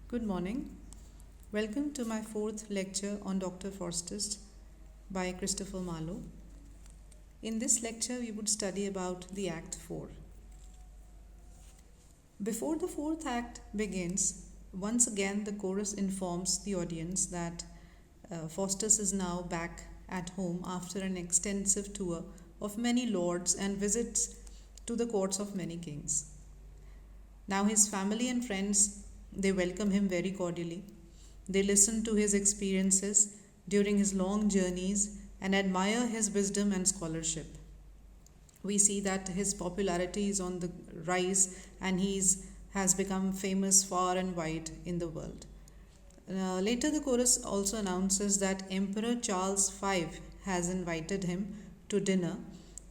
Good morning. Welcome to my fourth lecture on Dr. Faustus by Christopher Marlowe. In this lecture, we would study about the Act 4. Before the fourth act begins, once again the chorus informs the audience that Faustus is now back at home after an extensive tour of many lords and visits to the courts of many kings. Now his family and friends, they welcome him very cordially. They listen to his experiences during his long journeys and admire his wisdom and scholarship. We see that his popularity is on the rise and has become famous far and wide in the world. Later, the chorus also announces that Emperor Charles V has invited him to dinner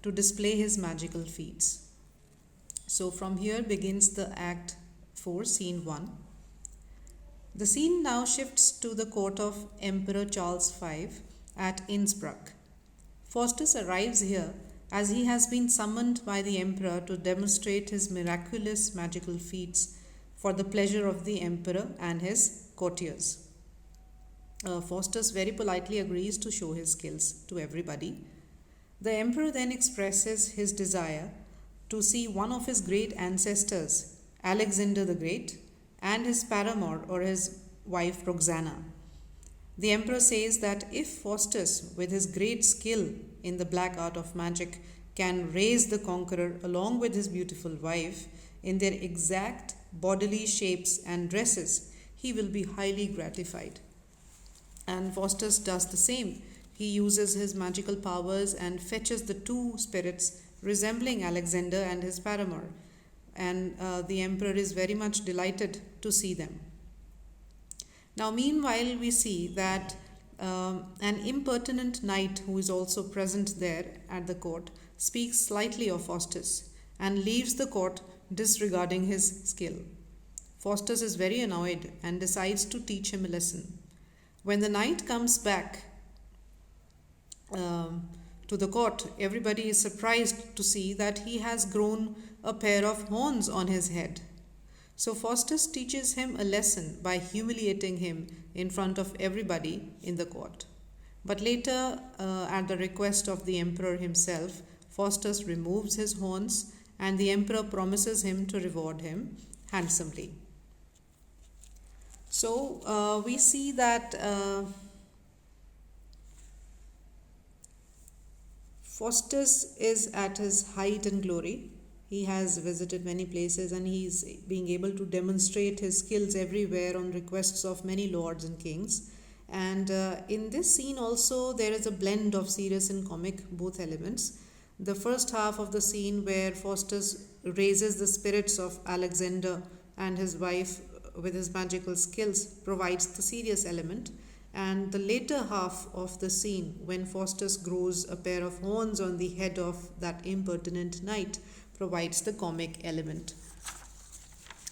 to display his magical feats. So, from here begins the Act 4, Scene 1. The scene now shifts to the court of Emperor Charles V at Innsbruck. Faustus arrives here as he has been summoned by the emperor to demonstrate his miraculous magical feats for the pleasure of the emperor and his courtiers. Faustus very politely agrees to show his skills to everybody. The emperor then expresses his desire to see one of his great ancestors, Alexander the Great, and his paramour or his wife Roxana. The emperor says that if Faustus, with his great skill in the black art of magic, can raise the conqueror along with his beautiful wife in their exact bodily shapes and dresses, he will be highly gratified. And Faustus does the same. He uses his magical powers and fetches the two spirits resembling Alexander and his paramour. And the emperor is very much delighted to see them. Now, meanwhile, we see that an impertinent knight who is also present there at the court speaks slightly of Faustus and leaves the court disregarding his skill. Faustus is very annoyed and decides to teach him a lesson. When the knight comes back to the court, everybody is surprised to see that he has grown a pair of horns on his head. So Faustus teaches him a lesson by humiliating him in front of everybody in the court. But later, at the request of the emperor himself, Faustus removes his horns and the emperor promises him to reward him handsomely. So we see that Faustus is at his height and glory. He has visited many places and he is being able to demonstrate his skills everywhere on requests of many lords and kings. And in this scene also there is a blend of serious and comic, both elements. The first half of the scene where Faustus raises the spirits of Alexander and his wife with his magical skills provides the serious element. And the later half of the scene when Faustus grows a pair of horns on the head of that impertinent knight provides the comic element.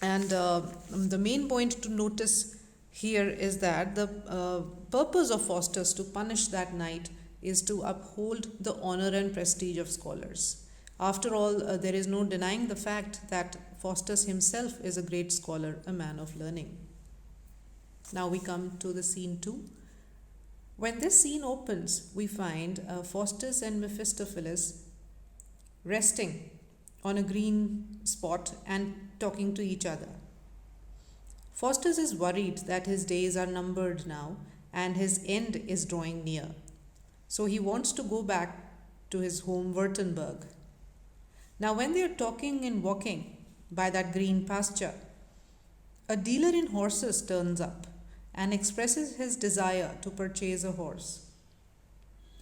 And the main point to notice here is that the purpose of Faustus to punish that knight is to uphold the honor and prestige of scholars. After all, there is no denying the fact that Faustus himself is a great scholar, a man of learning. Now we come to the scene 2. When this scene opens, we find Faustus and Mephistopheles resting on a green spot and talking to each other. Faustus is worried that his days are numbered now and his end is drawing near. So he wants to go back to his home Württemberg. Now when they are talking and walking by that green pasture, a dealer in horses turns up and expresses his desire to purchase a horse.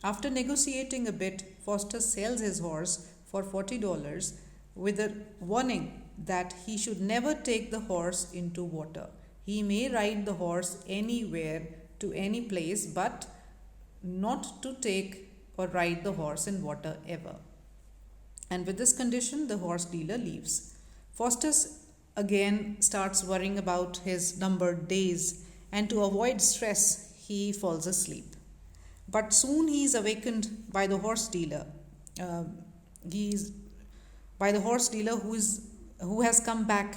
After negotiating a bit, Faustus sells his horse for $40 with a warning that he should never take the horse into water. He may ride the horse anywhere to any place, but not to take or ride the horse in water ever. And with this condition, the horse dealer leaves. Faustus again starts worrying about his numbered days, and to avoid stress, he falls asleep. But soon he is awakened by the horse dealer. Who has come back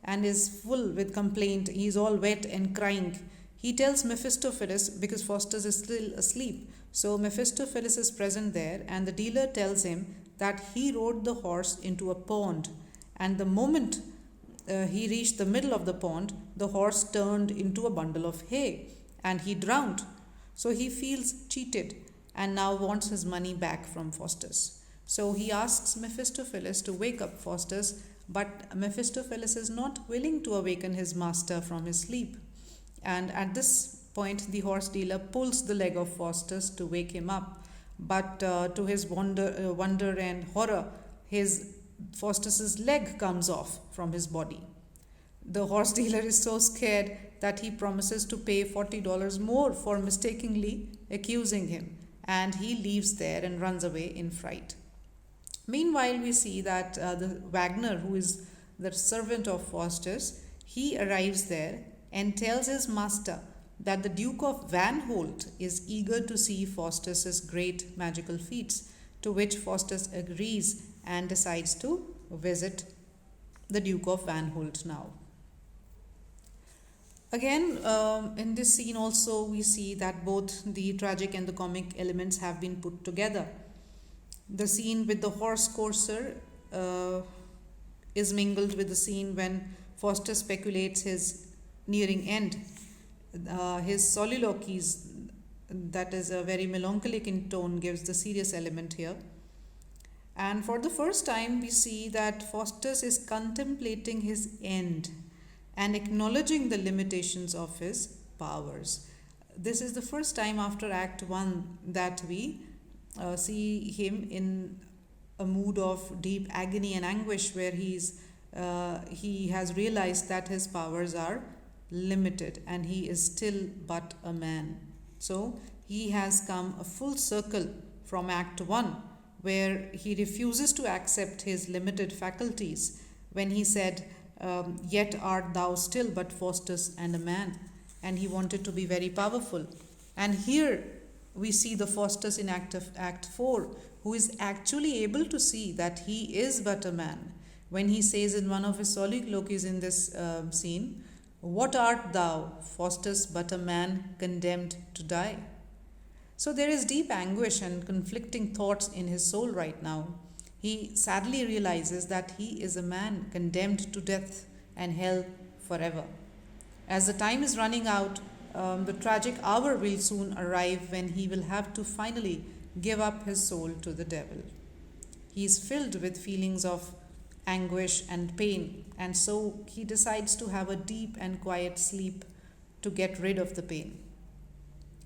and is full with complaint. He's all wet and crying. He tells Mephistopheles, because Faustus is still asleep. So Mephistopheles is present there, and the dealer tells him that he rode the horse into a pond, and the moment he reached the middle of the pond, the horse turned into a bundle of hay and he drowned. So he feels cheated and now wants his money back from Faustus. So he asks Mephistopheles to wake up Faustus, but Mephistopheles is not willing to awaken his master from his sleep. And at this point, the horse dealer pulls the leg of Faustus to wake him up. But to his wonder and horror, Faustus's leg comes off from his body. The horse dealer is so scared that he promises to pay $40 more for mistakenly accusing him, and he leaves there and runs away in fright. Meanwhile, we see that the Wagner, who is the servant of Faustus, he arrives there and tells his master that the Duke of Van Holt is eager to see Faustus's great magical feats, to which Faustus agrees and decides to visit the Duke of Van Holt now. Again, in this scene also we see that both the tragic and the comic elements have been put together. The scene with the horse courser is mingled with the scene when Faustus speculates his nearing end. His soliloquies, that is a very melancholic in tone, gives the serious element here. And for the first time we see that Faustus is contemplating his end and acknowledging the limitations of his powers. This is the first time after Act 1 that we see him in a mood of deep agony and anguish, where he has realized that his powers are limited and he is still but a man. So he has come a full circle from Act 1, where he refuses to accept his limited faculties when he said, yet art thou still but Faustus and a man, and he wanted to be very powerful. And here we see the Faustus in Act 4, who is actually able to see that he is but a man, when he says in one of his soliloquies in this scene, what art thou, Faustus, but a man condemned to die? So there is deep anguish and conflicting thoughts in his soul right now. He sadly realizes that he is a man condemned to death and hell forever. As the time is running out, the tragic hour will soon arrive when he will have to finally give up his soul to the devil. He is filled with feelings of anguish and pain, and so he decides to have a deep and quiet sleep to get rid of the pain.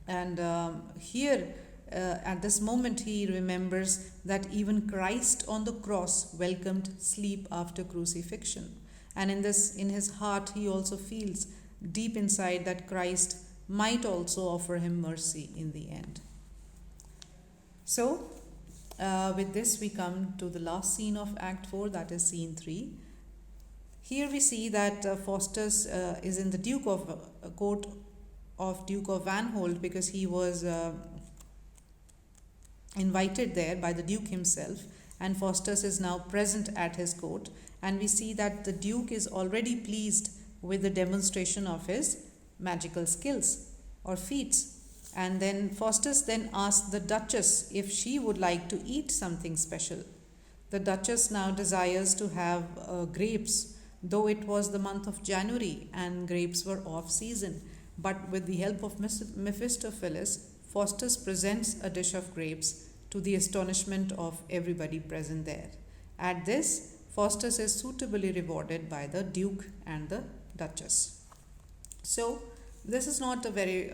And at this moment he remembers that even Christ on the cross welcomed sleep after crucifixion, and in his heart he also feels deep inside that Christ might also offer him mercy in the end. So with this we come to the last scene of Act 4, that is scene 3. Here we see that Faustus is in the court of Duke of Van Holt, because he was invited there by the Duke himself, and Faustus is now present at his court, and we see that the Duke is already pleased with the demonstration of his magical skills or feats. And then Faustus then asks the Duchess if she would like to eat something special. The Duchess now desires to have grapes, though it was the month of January and grapes were off season. But with the help of Mephistopheles, Faustus presents a dish of grapes, to the astonishment of everybody present there. At this, Faustus is suitably rewarded by the Duke and the Duchess. So this is not a very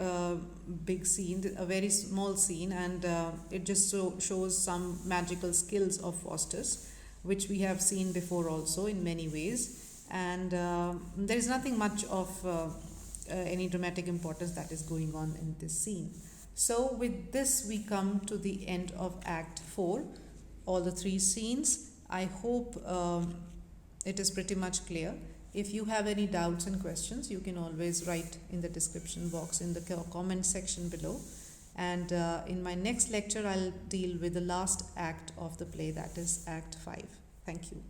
big scene, a very small scene, and it just shows some magical skills of Faustus, which we have seen before also in many ways. And there is nothing much of any dramatic importance that is going on in this scene. So with this we come to the end of Act 4, all the 3 scenes. I hope it is pretty much clear. If you have any doubts and questions, you can always write in the description box in the comment section below. And in my next lecture, I'll deal with the last act of the play, that is Act 5. Thank you.